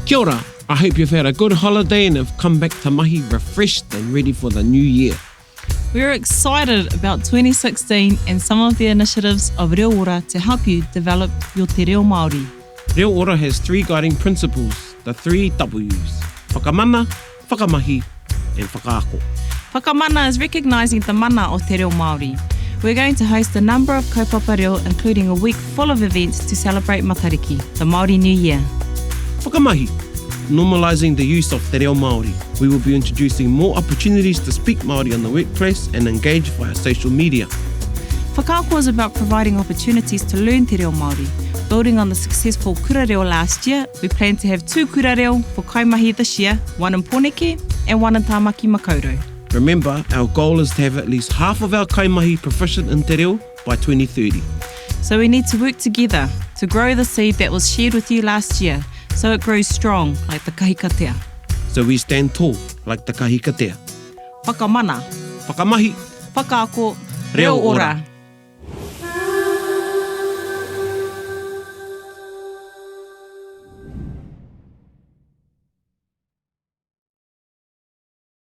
Kia ora, I hope you've had a good holiday and have come back to mahi refreshed and ready for the new year. We're excited about 2016 and some of the initiatives of ReoOra to help you develop your te reo Māori. ReoOra has 3 guiding principles, the 3 W's: whakamana, whakamahi, and whakaako. Whakamana is recognising the mana o te reo Māori. We're going to host a number of kaupapa reo, including a week full of events to celebrate Matariki, the Māori New Year. Whakamahi, normalising the use of te reo Māori. We will be introducing more opportunities to speak Māori on the workplace and engage via social media. Whakaako is about providing opportunities to learn te reo Māori. Building on the successful kura reo last year, we plan to have 2 kura reo for Kaimahi this year, one in Pōneke and one in Tāmaki Makaurau. Remember, our goal is to have at least half of our kaimahi proficient in te reo by 2030. So we need to work together to grow the seed that was shared with you last year, so it grows strong like the kahikatea. So we stand tall like the kahikatea. Whakamana, Whakamahi, whakaako, ReoOra. ReoOra.